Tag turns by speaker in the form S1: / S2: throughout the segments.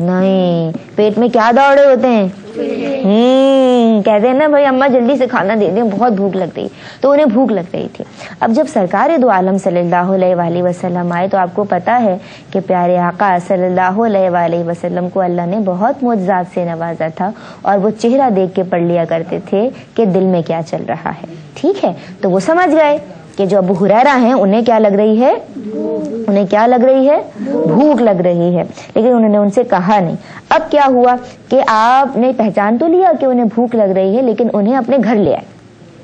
S1: نہیں, پیٹ میں کیا دوڑ رہے ہوتے ہیں؟ کہتے ہیں نا بھائی اماں جلدی سے کھانا دے دیں, بہت بھوک لگ رہی, تو انہیں بھوک لگ رہی تھی. اب جب سرکار دو عالم صلی اللہ علیہ وآلہ وسلم آئے تو آپ کو پتا ہے کہ پیارے آقا صلی اللہ علیہ وآلہ وسلم کو اللہ نے بہت معجزات سے نوازا تھا, اور وہ چہرہ دیکھ کے پڑھ لیا کرتے تھے کہ دل میں کیا چل رہا ہے. ٹھیک ہے, تو وہ سمجھ گئے کہ جو ابو ہریرہ ہیں انہیں کیا لگ رہی ہے, انہیں کیا لگ رہی ہے, بھوک لگ رہی ہے, لیکن انہوں نے ان سے کہا نہیں. اب کیا ہوا کہ آپ نے پہچان تو لیا کہ انہیں بھوک لگ رہی ہے, لیکن انہیں اپنے گھر لے آئے.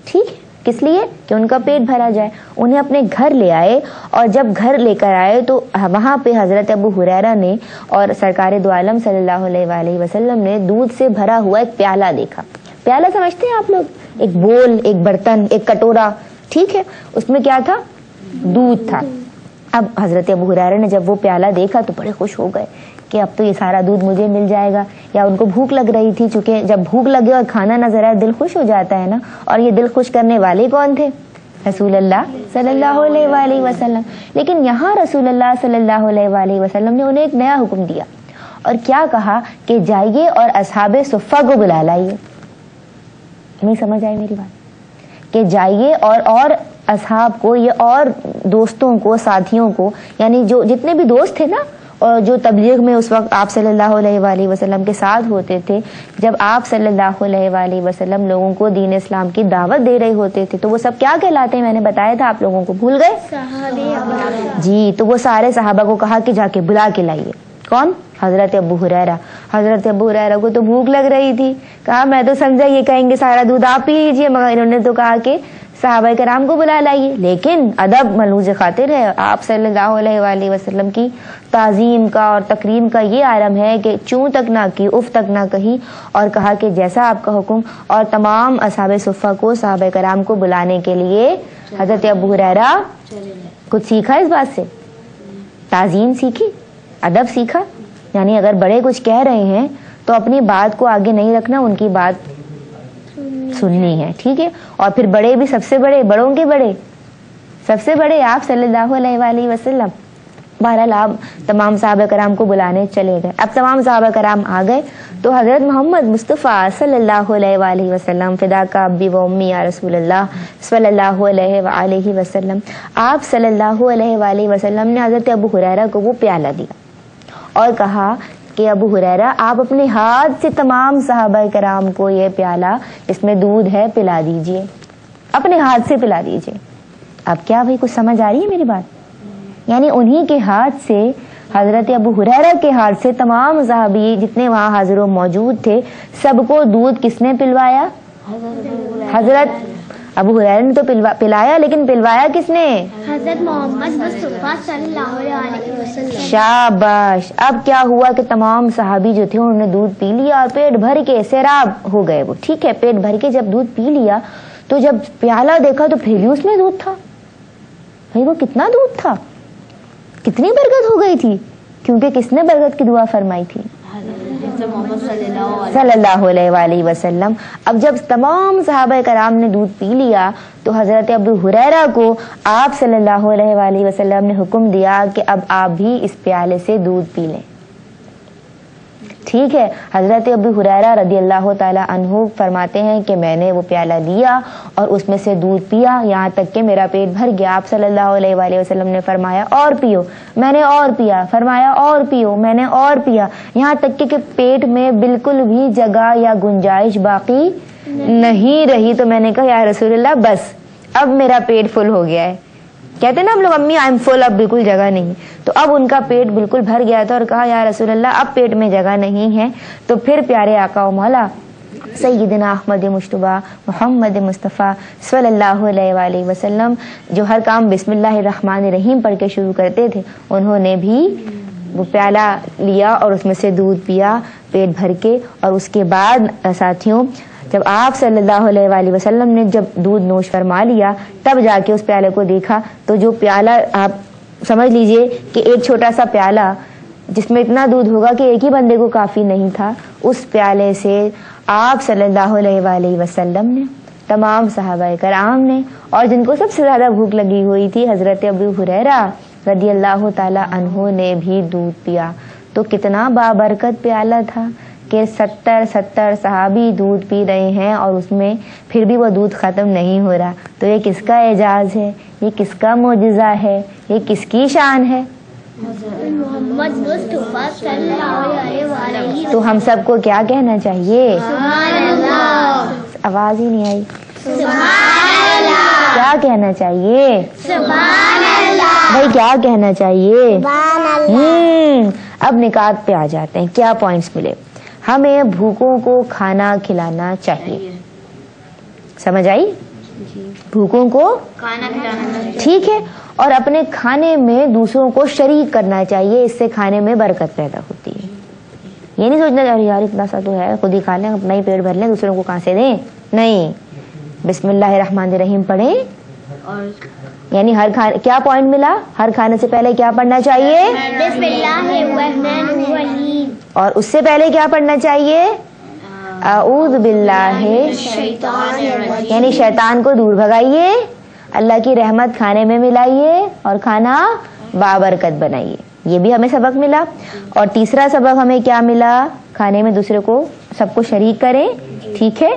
S1: ٹھیک ہے, کس لیے؟ کہ ان کا پیٹ بھرا جائے. انہیں اپنے گھر لے آئے, اور جب گھر لے کر آئے تو وہاں پہ حضرت ابو ہریرہ نے اور سرکار دو عالم صلی اللہ علیہ وآلہ وسلم نے دودھ سے بھرا ہوا ایک پیالہ دیکھا. پیالہ سمجھتے ہیں آپ لوگ؟ ایک بول, ایک برتن, ایک کٹورا. ٹھیک ہے, اس میں کیا تھا؟ دودھ تھا. اب حضرت ابو ہریرہ نے جب وہ پیالہ دیکھا تو بڑے خوش ہو گئے کہ اب تو یہ سارا دودھ مجھے مل جائے گا. یا ان کو بھوک لگ رہی تھی, چونکہ جب بھوک لگے اور کھانا نظر آئے دل خوش ہو جاتا ہے نا. اور یہ دل خوش کرنے والے کون تھے؟ رسول اللہ صلی اللہ علیہ وآلہ وسلم. لیکن یہاں رسول اللہ صلی اللہ علیہ وآلہ وسلم نے انہیں ایک نیا حکم دیا, اور کیا کہا کہ جائیے اور اصحاب صفہ کو بلا لائیے. نہیں سمجھ آئی میری بات؟ کہ جائیے اور اصحاب کو, یہ اور دوستوں کو, ساتھیوں کو, یعنی جو جتنے بھی دوست تھے نا, اور جو تبلیغ میں اس وقت آپ صلی اللہ علیہ وآلہ وسلم کے ساتھ ہوتے تھے, جب آپ صلی اللہ علیہ وآلہ وسلم لوگوں کو دین اسلام کی دعوت دے رہے ہوتے تھے, تو وہ سب کیا کہلاتے ہیں؟ میں نے بتایا تھا, آپ لوگوں کو بھول گئے؟ صحابہ. جی, تو وہ سارے صحابہ کو کہا کہ جا کے بلا کے لائیے. کون؟ حضرت ابو ہریرہ. حضرت ابو ہریرہ کو تو بھوک لگ رہی تھی. کہا میں تو سمجھا یہ کہیں گے سارا دودھ آپ پی لیجیے, مگر انہوں نے تو کہا کہ صحابہ کرام کو بلا لائیے. لیکن ادب ملحوظ خاطر ہے, آپ صلی اللہ علیہ وآلہ وسلم کی تعظیم کا اور تکریم کا یہ عالم ہے کہ چوں تک نہ کی, اف تک نہ کہی, اور کہا کہ جیسا آپ کا حکم, اور تمام اصحاب صفہ کو, صحابہ کرام کو بلانے کے لیے حضرت ابو ہریرہ کچھ سیکھا اس بات سے, تعظیم سیکھی, ادب سیکھا. یعنی اگر بڑے کچھ کہہ رہے ہیں تو اپنی بات کو آگے نہیں رکھنا, ان کی بات سننی ہے. ٹھیک ہے, اور پھر بڑے بھی سب سے بڑے, بڑوں کے بڑے, سب سے بڑے آپ صلی اللہ علیہ وآلہ وسلم. بہرحال آپ تمام صحابہ کرام کو بلانے چلے گئے. اب تمام صحابہ کرام آ گئے تو حضرت محمد مصطفیٰ صلی اللہ علیہ وآلہ وسلم, فداک ابی و امی یا رسول اللہ صلی اللہ علیہ وآلہ وسلم, آپ صلی اللہ علیہ وآلہ وسلم نے حضرت ابو ہریرہ کو وہ پیالہ دیا اور کہا کہ ابو ہریرہ آپ اپنے ہاتھ سے تمام صحابہ کرام کو یہ پیالہ جس میں دودھ ہے پلا دیجئے, اپنے ہاتھ سے پلا دیجئے. اب کیا بھائی کچھ سمجھ آ رہی ہے میری بات؟ یعنی انہی کے ہاتھ سے, حضرت ابو ہریرہ کے ہاتھ سے تمام صحابی جتنے وہاں حاضر و موجود تھے, سب کو دودھ کس نے پلوایا؟ حضرت ابو ہریرہ نے تو پلایا, لیکن پلوایا کس نے؟
S2: حضرت محمد مصطفیٰ صلی اللہ علیہ وسلم.
S1: شاباش. اب کیا ہوا کہ تمام صحابی جو تھے انہوں نے دودھ پی لیا اور پیٹ بھر کے سیراب ہو گئے وہ. ٹھیک ہے, پیٹ بھر کے جب دودھ پی لیا تو جب پیالہ دیکھا تو پھر بھی اس میں دودھ تھا. بھائی وہ کتنا دودھ تھا, کتنی برکت ہو گئی تھی, کیونکہ کس نے برکت کی دعا فرمائی تھی؟ صلی اللہ علیہ وآلہ وسلم. اب جب تمام صحابہ کرام نے دودھ پی لیا تو حضرت ابو ہریرہ کو آپ صلی اللہ علیہ وآلہ وسلم نے حکم دیا کہ اب آپ بھی اس پیالے سے دودھ پی لیں. ٹھیک ہے, حضرت ابو ہریرہ رضی اللہ تعالی عنہ فرماتے ہیں کہ میں نے وہ پیالہ لیا اور اس میں سے دودھ پیا, یہاں تک کہ میرا پیٹ بھر گیا. آپ صلی اللہ علیہ وآلہ وسلم نے فرمایا اور پیو, میں نے اور پیا, فرمایا اور پیو, میں نے اور پیا, یہاں تک کہ پیٹ میں بالکل بھی جگہ یا گنجائش باقی نہیں رہی. تو میں نے کہا یا رسول اللہ بس اب میرا پیٹ فل ہو گیا ہے. کہتے ہیں نا ہم لوگ امی آئی ایم فل, اب بالکل جگہ نہیں. تو اب ان کا پیٹ بالکل بھر گیا تھا اور کہا یا رسول اللہ اب پیٹ میں جگہ نہیں ہے. تو پھر پیارے آقا و مولا سیدنا احمد مجتبیٰ محمد مصطفیٰ صلی اللہ علیہ وآلہ وسلم جو ہر کام بسم اللہ الرحمن الرحیم پڑھ کے شروع کرتے تھے, انہوں نے بھی وہ پیالہ لیا اور اس میں سے دودھ پیا پیٹ بھر کے. اور اس کے بعد ساتھیوں جب آپ صلی اللہ علیہ وآلہ وسلم نے جب دودھ نوش فرما لیا تب جا کے اس پیالے کو دیکھا تو جو پیالہ آپ سمجھ لیجئے کہ ایک چھوٹا سا پیالہ جس میں اتنا دودھ ہوگا کہ ایک ہی بندے کو کافی نہیں تھا, اس پیالے سے آپ صلی اللہ علیہ وآلہ وسلم نے, تمام صحابہ کرام نے, اور جن کو سب سے زیادہ بھوک لگی ہوئی تھی حضرت ابو ہریرہ رضی اللہ تعالی عنہ نے بھی دودھ پیا. تو کتنا بابرکت پیالہ تھا کہ 70 صحابی دودھ پی رہے ہیں اور اس میں پھر بھی وہ دودھ ختم نہیں ہو رہا. تو یہ کس کا اعجاز ہے؟ یہ کس کا معجزہ ہے؟ یہ کس کی شان ہے؟
S2: محمد مصطفیٰ صلی اللہ علیہ وآلہ.
S1: تو ہم سب کو کیا کہنا چاہیے؟
S2: سبحان اللہ.
S1: آواز ہی نہیں آئی.
S2: سبحان اللہ.
S1: کیا کہنا چاہیے؟
S2: سبحان اللہ.
S1: بھائی کیا کہنا چاہیے؟ اب نکات پہ آ جاتے ہیں. کیا پوائنٹس ملے؟ ہمیں بھوکوں کو کھانا کھلانا چاہیے. سمجھ آئی؟ بھوکوں کو
S2: کھانا کھلانا.
S1: ٹھیک ہے. اور اپنے کھانے میں دوسروں کو شریک کرنا چاہیے. اس سے کھانے میں برکت پیدا ہوتی ہے. یہ نہیں سوچنا چاہیے یار اتنا سا تو ہے خود ہی کھا لیں اپنا ہی پیٹ بھر لیں دوسروں کو کہاں سے دیں. نہیں, بسم اللہ الرحمن الرحیم پڑھیں. یعنی ہر کھانے کیا پوائنٹ ملا؟ ہر کھانے سے پہلے کیا پڑھنا چاہیے؟
S2: بسم اللہ الرحمن الرحیم.
S1: اور اس سے پہلے کیا پڑھنا چاہیے؟ اعوذ باللہ. یعنی شیطان کو دور بھگائیے, اللہ کی رحمت کھانے میں ملائیے اور کھانا بابرکت بنائیے. یہ بھی ہمیں سبق ملا. اور تیسرا سبق ہمیں کیا ملا؟ کھانے میں دوسرے کو سب کو شریک کریں. ٹھیک ہے,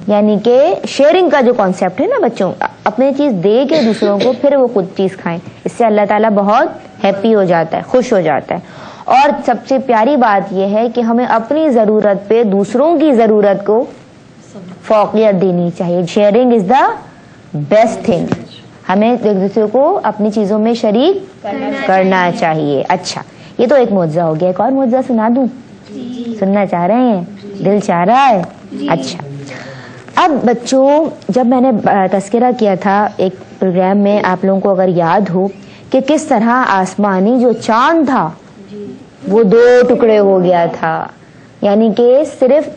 S1: یعنی کہ شیئرنگ کا جو کانسیپٹ ہے نا بچوں, اپنی چیز دے کے دوسروں کو پھر وہ خود چیز کھائیں. اس سے اللہ تعالیٰ بہت ہیپی ہو جاتا ہے, خوش ہو جاتا ہے. اور سب سے پیاری بات یہ ہے کہ ہمیں اپنی ضرورت پہ دوسروں کی ضرورت کو فوقیت دینی چاہیے. Sharing is the best thing. ہمیں ایک دوسرے کو اپنی چیزوں میں شریک کرنا چاہیے. اچھا, یہ تو ایک معجزہ ہو گیا. ایک اور معجزہ سنا دوں؟ سننا چاہ رہے ہیں؟ دل چاہ رہا ہے؟ اچھا, اب بچوں جب میں نے تذکرہ کیا تھا ایک پروگرام میں, آپ لوگوں کو اگر یاد ہو کہ کس طرح آسمانی جو چاند تھا وہ 2 ٹکڑے ہو گیا تھا. یعنی کہ صرف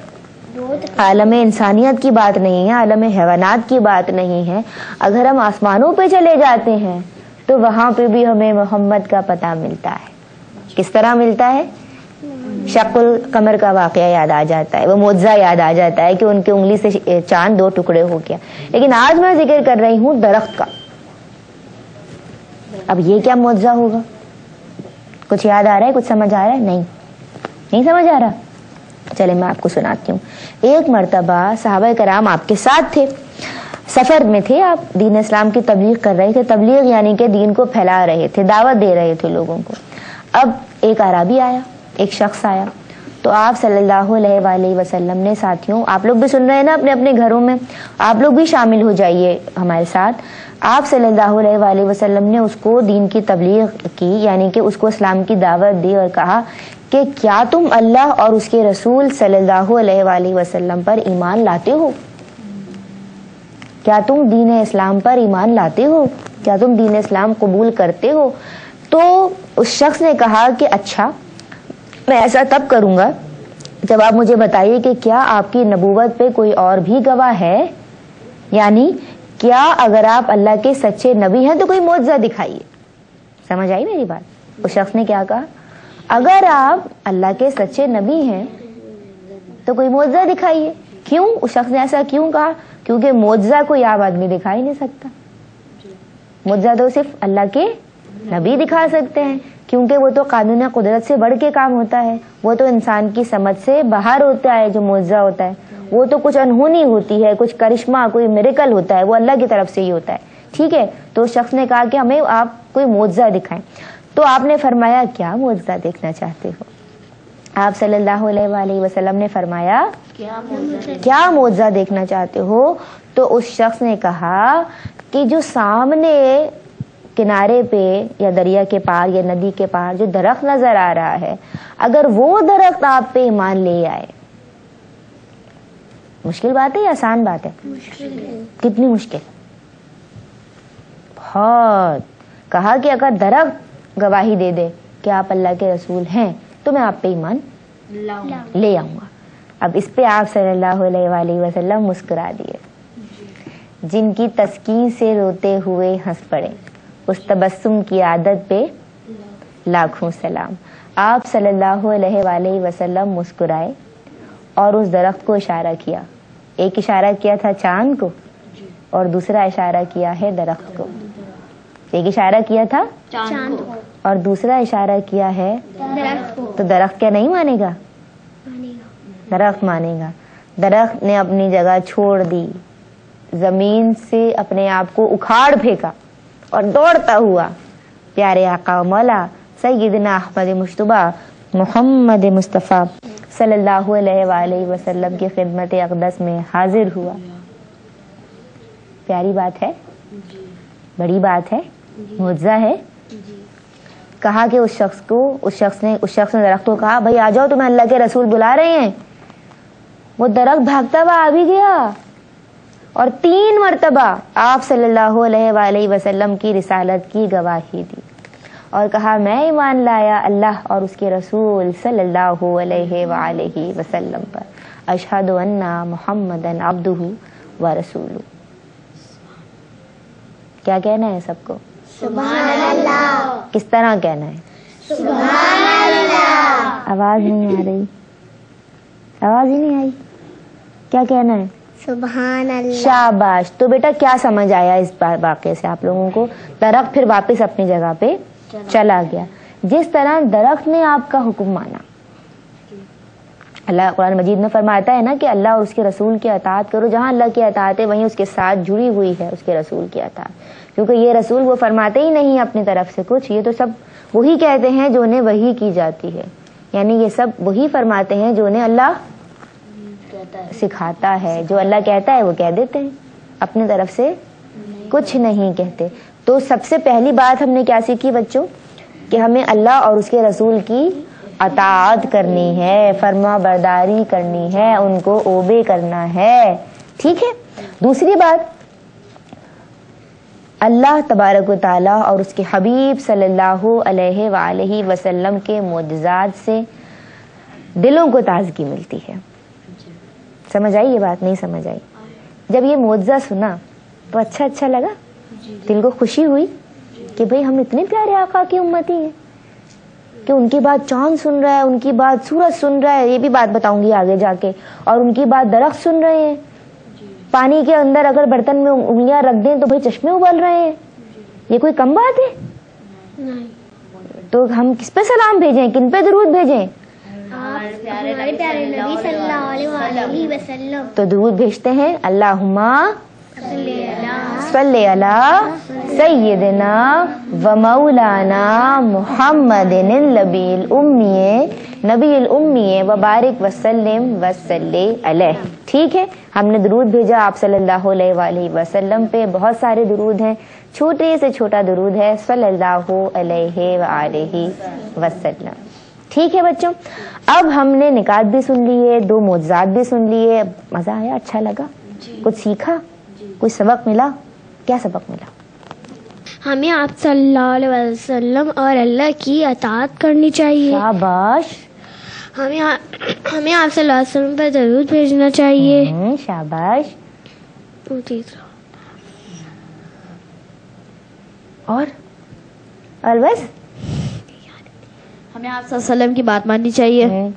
S1: عالم انسانیت کی بات نہیں ہے, عالم حیوانات کی بات نہیں ہے. اگر ہم آسمانوں پہ چلے جاتے ہیں تو وہاں پہ بھی ہمیں محمد کا پتہ ملتا ہے. کس طرح ملتا ہے؟ شق القمر کا واقعہ یاد آ جاتا ہے, وہ معجزہ یاد آ جاتا ہے کہ ان کی انگلی سے چاند 2 ٹکڑے ہو گیا. لیکن آج میں ذکر کر رہی ہوں درخت کا. اب یہ کیا معجزہ ہوگا؟ کچھ یاد آ رہا ہے؟ کچھ سمجھ آ رہا ہے؟ نہیں سمجھ آ رہا؟ چلے میں آپ کو سناتی ہوں. ایک مرتبہ صحابہ کرام آپ کے ساتھ تھے, سفر میں تھے, آپ دین اسلام کی تبلیغ کر رہے تھے. تبلیغ یعنی کہ دین کو پھیلا رہے تھے, دعوت دے رہے تھے لوگوں کو. اب ایک اعرابی آیا, ایک شخص آیا, تو آپ صلی اللہ علیہ وآلہ وسلم نے, ساتھیوں آپ لوگ بھی سن رہے ہیں نا اپنے اپنے گھروں میں, آپ لوگ بھی شامل ہو جائیے ہمارے ساتھ. آپ صلی اللہ علیہ وآلہ وسلم نے اس کو دین کی تبلیغ کی, یعنی کہ اس کو اسلام کی دعوت دی اور کہا کہ کیا تم اللہ اور اس کے رسول صلی اللہ علیہ وآلہ وسلم پر ایمان لاتے ہو؟ کیا تم دین اسلام پر ایمان لاتے ہو؟ کیا تم دین اسلام قبول کرتے ہو؟ تو اس شخص نے کہا کہ اچھا, میں ایسا تب کروں گا جب آپ مجھے بتائیے کہ کیا آپ کی نبوت پہ کوئی اور بھی گواہ ہے. یعنی کیا اگر آپ اللہ کے سچے نبی ہیں تو کوئی معجزہ دکھائیے. سمجھ آئی میری بات؟ اس شخص نے کیا کہا, اگر آپ اللہ کے سچے نبی ہیں تو کوئی معجزہ دکھائیے. کیوں؟ اس شخص نے ایسا کیوں کہا؟ کیونکہ معجزہ کوئی عام آدمی دکھا ہی نہیں سکتا. معجزہ تو صرف اللہ کے نبی دکھا سکتے ہیں, کیونکہ وہ تو قانون قدرت سے بڑھ کے کام ہوتا ہے. وہ تو انسان کی سمجھ سے باہر ہوتا ہے. جو معجزہ ہوتا ہے وہ تو کچھ انہونی ہوتی ہے, کچھ کرشمہ, کوئی میریکل ہوتا ہے, وہ اللہ کی طرف سے ہی ہوتا ہے. ٹھیک ہے, تو اس شخص نے کہا کہ ہمیں آپ کوئی معجزہ دکھائیں. تو آپ نے فرمایا کیا معجزہ دیکھنا چاہتے ہو؟ آپ صلی اللہ علیہ وآلہ وسلم نے فرمایا کیا معجزہ دیکھنا چاہتے ہو؟ تو اس شخص نے کہا کہ جو سامنے کنارے پہ یا دریا کے پار یا ندی کے پار جو درخت نظر آ رہا ہے, اگر وہ درخت آپ پہ ایمان لے آئے. مشکل بات ہے یا آسان بات ہے؟ کتنی مشکل؟ بہت. کہا کہ اگر درخت گواہی دے دے کہ آپ اللہ کے رسول ہیں تو میں آپ پہ ایمان لے آؤں گا. اب اس پہ آپ صلی اللہ علیہ وآلہ وسلم مسکرا دیے. جن کی تسکین سے روتے ہوئے ہنس پڑے, اس تبسم کی عادت پہ لاکھوں سلام. آپ صلی اللہ علیہ وآلہ وسلم مسکرائے اور اس درخت کو اشارہ کیا. ایک اشارہ کیا تھا چاند کو اور دوسرا اشارہ کیا ہے درخت کو. ایک اشارہ کیا تھا چاند اور دوسرا اشارہ کیا ہے
S2: درخت کو
S1: تو درخت کیا نہیں مانے گا؟
S2: مانے گا.
S1: درخت مانے گا. درخت نے اپنی جگہ چھوڑ دی, زمین سے اپنے آپ کو اکھاڑ پھینکا اور دوڑتا ہوا پیارے آقا و مولا سیدنا احمد مجتبی محمد مصطفیٰ صلی اللہ علیہ وآلہ وسلم کی خدمت اقدس میں حاضر ہوا. پیاری بات ہے, بڑی بات ہے, معجزہ ہے. کہا کہ اس شخص نے درخت کو کہا بھائی آ جاؤ, تمہیں اللہ کے رسول بلا رہے ہیں. وہ درخت بھاگتا ہوا آ بھی گیا اور 3 مرتبہ آپ صلی اللہ علیہ وآلہ وسلم کی رسالت کی گواہی دی اور کہا میں ایمان لایا اللہ اور اس کے رسول صلی اللہ علیہ وآلہ وسلم پر, اشہد ان محمدً عبدہ ورسولہ. کیا کہنا ہے سب کو؟
S2: سبحان اللہ.
S1: کس طرح کہنا ہے؟
S2: سبحان اللہ.
S1: آواز نہیں آ رہی, آواز ہی نہیں آئی. کیا کہنا ہے؟
S2: سبحان اللہ.
S1: شاباش. تو بیٹا کیا سمجھ آیا اس واقعے سے آپ لوگوں کو؟ درخت پھر واپس اپنی جگہ پہ چلا گیا. جس طرح درخت نے آپ کا حکم مانا, اللہ قرآن مجید میں فرماتا ہے نا کہ اللہ اور اس کے رسول کی اطاعت کرو. جہاں اللہ کی اطاعت ہے وہیں اس کے ساتھ جڑی ہوئی ہے اس کے رسول کی اطاعت, کیونکہ یہ رسول وہ فرماتے ہی نہیں اپنی طرف سے کچھ, یہ تو سب وہی کہتے ہیں جو انہیں وحی کی جاتی ہے. یعنی یہ سب وہی فرماتے ہیں جو انہیں اللہ سکھاتا ہے. جو اللہ کہتا ہے وہ کہہ دیتے ہیں, اپنی طرف سے کچھ نہیں کہتے. تو سب سے پہلی بات ہم نے کیا سیکھی بچوں؟ کہ ہمیں اللہ اور اس کے رسول کی اطاعت کرنی ہے, فرما برداری کرنی ہے, ان کو اوبے کرنا ہے. ٹھیک ہے. دوسری بات, اللہ تبارک و تعالیٰ اور اس کے حبیب صلی اللہ علیہ وآلہ وسلم کے معجزات سے دلوں کو تازگی ملتی ہے. سمجھ آئی یہ بات؟ نہیں سمجھ آئی؟ جب یہ معجزہ سنا تو اچھا لگا, دل کو خوشی ہوئی کہ بھئی ہم اتنے پیارے آقا کی امتی ہیں کہ ان کی بات چاند سن رہا ہے, ان کی بات سورج سن رہا ہے, یہ بھی بات بتاؤں گی آگے جا کے, اور ان کی بات درخت سن رہے ہیں. پانی کے اندر اگر برتن میں انگلیاں رکھ دیں تو بھئی چشمے ابل رہے ہیں. یہ کوئی کم بات ہے؟ تو ہم کس پہ سلام بھیجیں, کن پہ درود بھیجیں؟
S2: ہمارے پیارے نبی صلی اللہ علیہ وسلم.
S1: تو درود بھیجتے ہیں, اللہم صلی علی سیدنا و مولانا محمد النبی الامی و بارک وسلم وصلی علیہ. ٹھیک ہے, ہم نے درود بھیجا آپ صلی اللہ علیہ وآلہ وسلم پہ. بہت سارے درود ہیں, چھوٹے سے چھوٹا درود ہے صلی اللہ علیہ وآلہ وسلم. ٹھیک ہے بچوں, اب ہم نے نکات بھی سن لیے, 2 معجزات بھی سن لیے. مزہ آیا, اچھا لگا, کچھ سیکھا, کوئی سبق ملا؟ کیا سبق ملا؟
S2: ہمیں آپ صلی اللہ علیہ وسلم اور اللہ کی اطاعت کرنی چاہیے.
S1: شاباش.
S2: ہمیں آپ صلی اللہ علیہ وسلم پر درود بھیجنا چاہیے.
S1: شاباش. اور بس
S3: ہمیں آپ صلی اللہ علیہ وسلم کی بات ماننی چاہیے.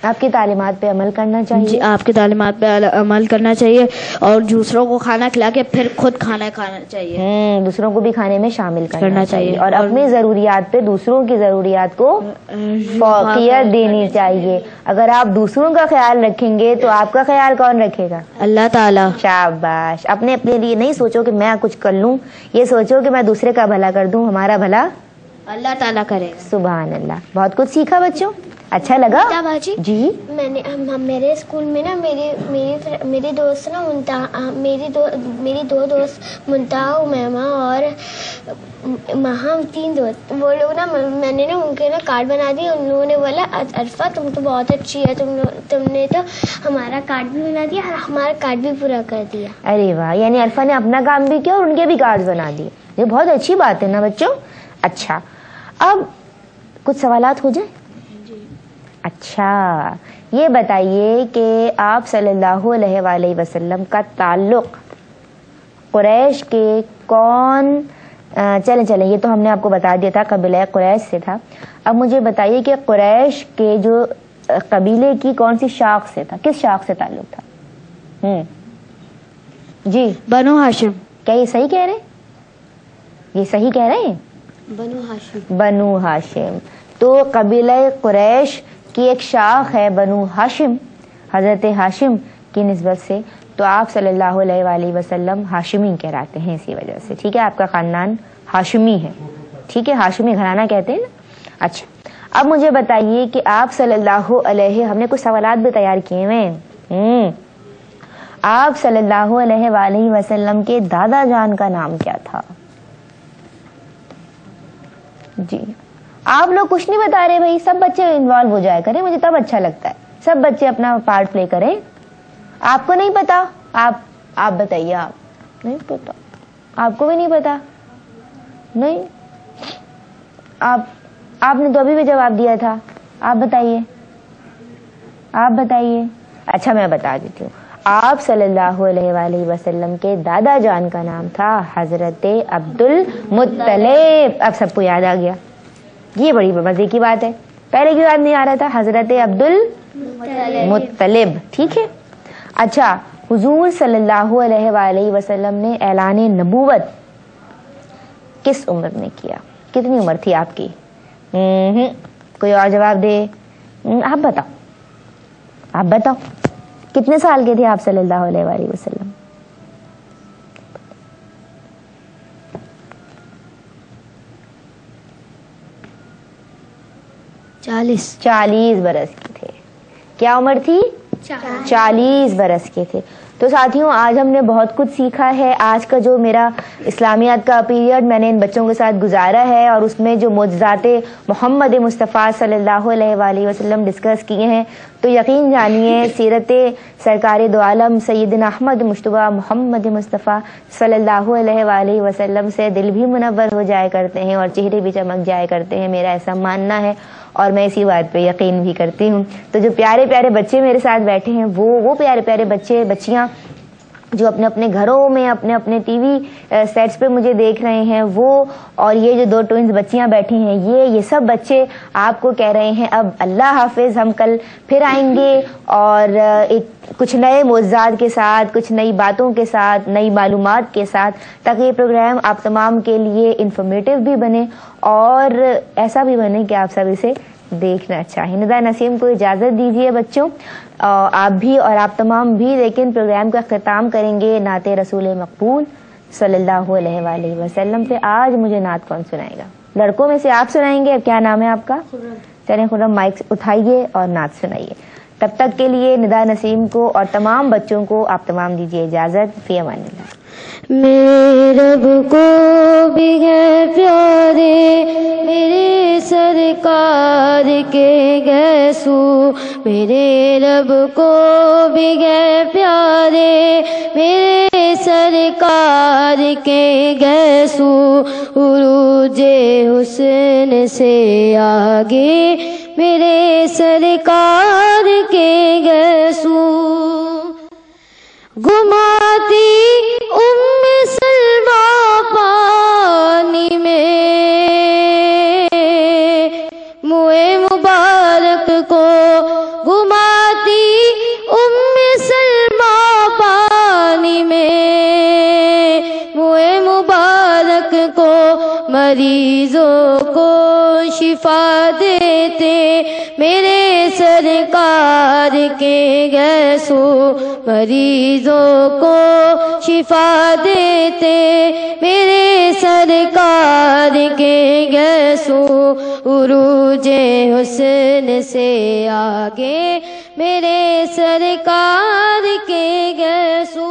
S1: آپ کی تعلیمات پہ عمل کرنا چاہیے.
S3: جی, آپ کی تعلیمات پہ عمل کرنا چاہیے اور دوسروں کو کھانا کھلا کے پھر خود کھانا کھانا چاہیے.
S1: دوسروں کو بھی کھانے میں شامل کرنا چاہیے اور اپنی ضروریات پہ دوسروں کی ضروریات کو فوقیت دینی چاہیے. اگر آپ دوسروں کا خیال رکھیں گے تو آپ کا خیال کون رکھے گا؟
S3: اللہ تعالیٰ.
S1: شاباش. اپنے لیے نہیں سوچو کہ میں کچھ کر لوں, یہ سوچو کہ میں دوسرے کا بھلا کر دوں, ہمارا بھلا
S3: اللہ تعالیٰ کرے.
S1: سبحان اللہ. بہت کچھ سیکھا بچوں, اچھا لگا؟
S2: باجی
S1: جی,
S2: میں نے میرے اسکول میں نا میری دوست نا میری 2 دوست منتہا, امیمہ اور مہا, 3 دوست, وہ لوگ نا میں نے نا ان کے نا کارڈ بنا دیے. ان لوگوں نے بولا عرفہ تم تو بہت اچھی ہے, تم نے تو ہمارا کارڈ بھی بنا دیا اور ہمارا کارڈ بھی پورا کر دیا.
S1: ارے واہ, یعنی عرفہ نے اپنا کام بھی کیا اور ان کے بھی کارڈ بنا دیے. یہ بہت اچھی بات ہے نا بچوں. اچھا, اب کچھ سوالات ہو جائیں. اچھا, یہ بتائیے کہ آپ صلی اللہ علیہ وآلہ وسلم کا تعلق قریش کے کون, چلیں یہ تو ہم نے آپ کو بتا دیا تھا, قبیلہ قریش سے تھا. اب مجھے بتائیے کہ قریش کے جو قبیلے کی کون سی شاخ سے تھا, کس شاخ سے تعلق تھا؟ جی,
S3: بنو ہاشم.
S1: کیا یہ صحیح کہہ رہے ہیں؟ یہ صحیح کہہ رہے ہیں؟ بنو ہاشم. تو قبیلہ قریش کی ایک شاخ ہے بنو ہاشم، حضرت ہاشم کی نسبت سے. تو آپ صلی اللہ علیہ وآلہ وسلم ہاشمی کہلاتے ہیں اسی وجہ سے. ٹھیک ہے، آپ کا خاندان ہاشمی ہے. ٹھیک ہے، ہاشمی گھرانہ کہتے ہیں نا. اچھا، اب مجھے بتائیے کہ آپ صلی اللہ علیہ، ہم نے کچھ سوالات بھی تیار کیے ہوئے. آپ صلی اللہ علیہ وآلہ وسلم کے دادا جان کا نام کیا تھا؟ جی آپ لوگ کچھ نہیں بتا رہے بھائی. سب بچے انوالو ہو جائے کریں، مجھے تب اچھا لگتا ہے. سب بچے اپنا پارٹ پلے کریں. آپ کو نہیں پتا؟ آپ بتائیے. آپ نہیں پتا؟ آپ کو بھی نہیں پتا؟ نہیں، آپ نے تو ابھی بھی جواب دیا تھا. آپ بتائیے. اچھا میں بتا دیتی ہوں. آپ صلی اللہ علیہ وآلہ وسلم کے دادا جان کا نام تھا حضرت عبد المطلب. اب سب کو یاد آ گیا. یہ بڑی مزے کی بات ہے. پہلے کی یاد نہیں آ رہا تھا. حضرت عبد المطلب. ٹھیک ہے. اچھا، حضور صلی اللہ علیہ وآلہ وسلم نے اعلان نبوت کس عمر میں کیا؟ کتنی عمر تھی آپ کی؟ کوئی اور جواب دے. آپ بتاؤ کتنے سال کے تھے آپ صلی اللہ علیہ وآلہ وسلم؟ چالیس برس کے تھے. کیا عمر تھی؟ 40 برس کے تھے. تو ساتھیوں، آج ہم نے بہت کچھ سیکھا ہے. آج کا جو میرا اسلامیات کا پیریڈ میں نے ان بچوں کے ساتھ گزارا ہے، اور اس میں جو معجزات محمد مصطفیٰ صلی اللہ علیہ وآلہ وسلم ڈسکس کیے ہیں، تو یقین جانیے سیرت سرکار دو عالم سیدنا احمد مجتبیٰ محمد مصطفیٰ صلی اللہ علیہ وآلہ وسلم سے دل بھی منور ہو جایا کرتے ہیں اور چہرے بھی چمک جایا کرتے ہیں. میرا ایسا ماننا ہے اور میں اسی بات پہ یقین بھی کرتی ہوں. تو جو پیارے پیارے بچے میرے ساتھ بیٹھے ہیں، وہ پیارے پیارے بچے بچیاں جو اپنے اپنے گھروں میں اپنے اپنے ٹی وی سیٹس پہ مجھے دیکھ رہے ہیں، وہ اور یہ جو 2 ٹوئنز بچیاں بیٹھی ہیں، یہ سب بچے آپ کو کہہ رہے ہیں اب اللہ حافظ، ہم کل پھر آئیں گے اور کچھ نئے معجزات کے ساتھ، کچھ نئی باتوں کے ساتھ، نئی معلومات کے ساتھ، تاکہ یہ پروگرام آپ تمام کے لیے انفارمیٹیو بھی بنے اور ایسا بھی بنے کہ آپ سب اسے دیکھنا چاہیں. ندا نسیم کو اجازت دیجیے بچوں. آپ بھی اور آپ تمام بھی. لیکن پروگرام کا اختتام کریں گے نعت رسول مقبول صلی اللہ علیہ وآلہ وسلم پہ. آج مجھے نعت کون سنائے گا؟ لڑکوں میں سے آپ سنائیں گے. کیا نام ہے آپ کا؟ چلیں خرم، مائک اٹھائیے اور نعت سنائیے. تب تک کے لیے ندا نسیم کو اور تمام بچوں کو آپ تمام دیجیے اجازت. فی امان اللہ.
S2: میرے رب کو بھی ہے پیارے میرے سرکار کے گیسو، میرے رب کو بھی ہے پیارے میرے سرکار کے گیسو، عروج حسن سے آگے میرے سرکار کے گیسو، گھماتی سلمہ پانی میں منہ مبارک کو، گھماتی سلمہ پانی میں منہ مبارک کو، مریضوں کو شفا دیتے میرے سرکار کے گیسو، مریضوں کو شفا دیتے میرے سرکار کے گیسو، عروج حسن سے آگے میرے سرکار کے گیسو.